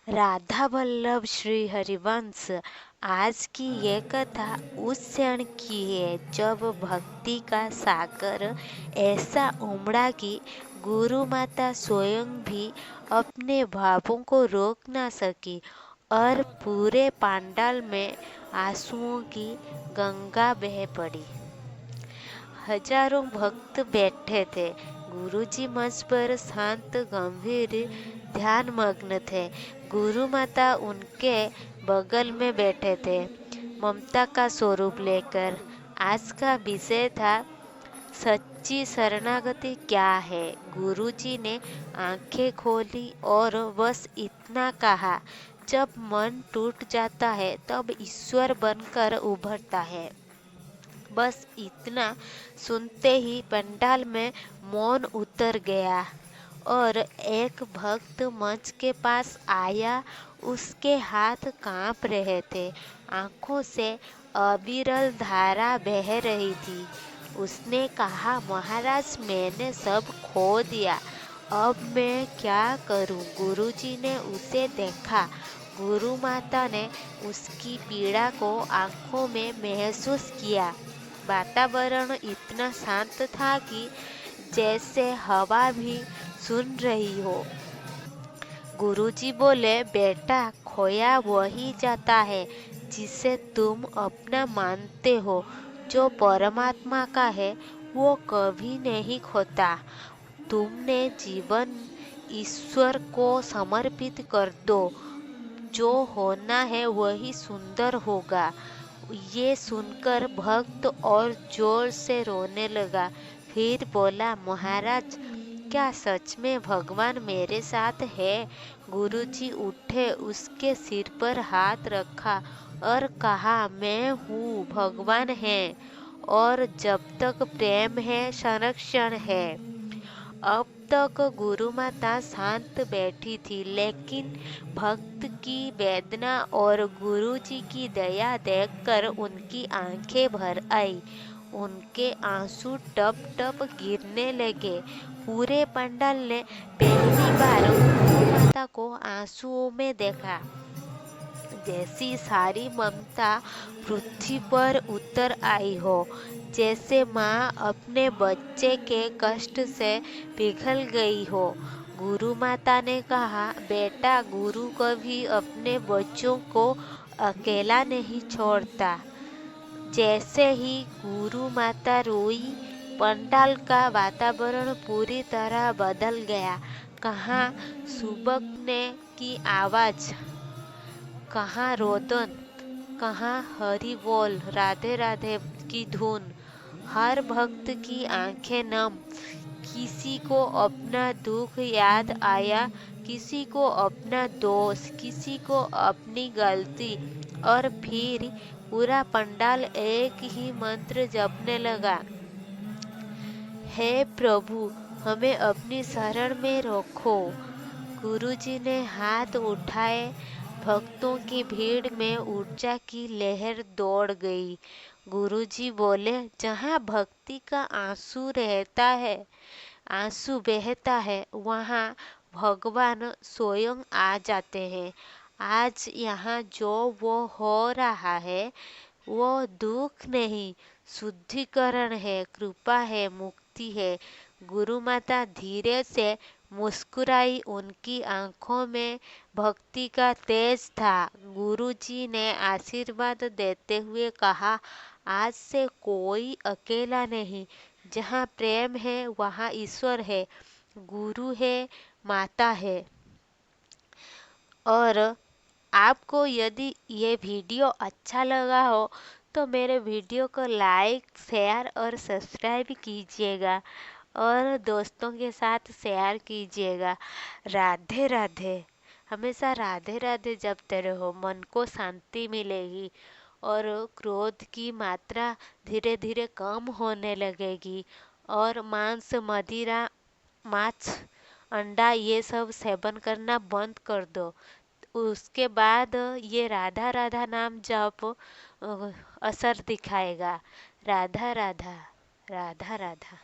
राधा वल्लभ श्री हरिवंश। आज की ये कथा उस क्षण की है जब भक्ति का सागर ऐसा उमड़ा कि गुरु माता स्वयं भी अपने भावों को रोक ना सकी और पूरे पंडाल में आंसुओं की गंगा बह पड़ी। हजारों भक्त बैठे थे। गुरुजी मंच पर शांत गंभीर ध्यान मग्न थे। गुरु माता उनके बगल में बैठे थे, ममता का स्वरूप लेकर। आज का विषय था सच्ची शरणागति क्या है। गुरुजी ने आंखें खोली और बस इतना कहा, जब मन टूट जाता है तब ईश्वर बनकर उभरता है। बस इतना सुनते ही पंडाल में मौन उतर गया और एक भक्त मंच के पास आया। उसके हाथ कांप रहे थे, आंखों से अविरल धारा बह रही थी। उसने कहा, महाराज, मैंने सब खो दिया, अब मैं क्या करूं? गुरुजी ने उसे देखा। गुरु माता ने उसकी पीड़ा को आंखों में महसूस किया। वातावरण इतना शांत था कि जैसे हवा भी सुन रही हो। गुरुजी बोले, बेटा, खोया वही जाता है जिसे तुम अपना मानते हो। जो परमात्मा का है वो कभी नहीं खोता। तुमने जीवन ईश्वर को समर्पित कर दो, जो होना है वही सुंदर होगा। ये सुनकर भक्त और जोर से रोने लगा। फिर बोला, महाराज, क्या सच में भगवान मेरे साथ है? गुरुजी उठे, उसके सिर पर हाथ रखा और कहा, मैं हूँ, भगवान है, और जब तक प्रेम है संरक्षण है। अब तक गुरु माता शांत बैठी थी, लेकिन भक्त की वेदना और गुरुजी की दया देखकर उनकी आंखें भर आई। उनके आंसू टप टप गिरने लगे। पूरे पंडाल ने पहली बार गुरु माता को आंसुओं में देखा। जैसी सारी ममता पृथ्वी पर उतर आई हो, जैसे माँ अपने बच्चे के कष्ट से पिघल गई हो। गुरु माता ने कहा, बेटा, गुरु कभी अपने बच्चों को अकेला नहीं छोड़ता। जैसे ही गुरु माता रोई, पंडाल का वातावरण पूरी तरह बदल गया। कहाँ सुबकने की आवाज, कहाँ रोदन, कहाँ हरि बोल, राधे राधे की धुन। हर भक्त की आंखें नम। किसी को अपना दुख याद आया, किसी को अपना दोष, किसी को अपनी गलती। और फिर पूरा पंडाल एक ही मंत्र जपने लगा, हे प्रभु, हमें अपनी शरण में रखो। गुरुजी ने हाथ उठाए। भक्तों की भीड़ में ऊर्जा की लहर दौड़ गई। गुरुजी बोले, जहाँ भक्ति का आंसू रहता है, आंसू बहता है, वहाँ भगवान स्वयं आ जाते हैं। आज यहाँ जो वो हो रहा है वो दुख नहीं, शुद्धिकरण है, कृपा है, मुक्ति है। गुरु माता धीरे से मुस्कुराई। उनकी आंखों में भक्ति का तेज था। गुरुजी ने आशीर्वाद देते हुए कहा, आज से कोई अकेला नहीं। जहाँ प्रेम है वहाँ ईश्वर है, गुरु है, माता है। और आपको यदि ये वीडियो अच्छा लगा हो तो मेरे वीडियो को लाइक, शेयर और सब्सक्राइब कीजिएगा और दोस्तों के साथ शेयर कीजिएगा। राधे राधे। हमेशा राधे राधे जपते रहो, मन को शांति मिलेगी और क्रोध की मात्रा धीरे धीरे कम होने लगेगी। और मांस, मदिरा, मांस, अंडा ये सब सेवन करना बंद कर दो। उसके बाद ये राधा राधा नाम जप असर दिखाएगा। राधा राधा, राधा राधा।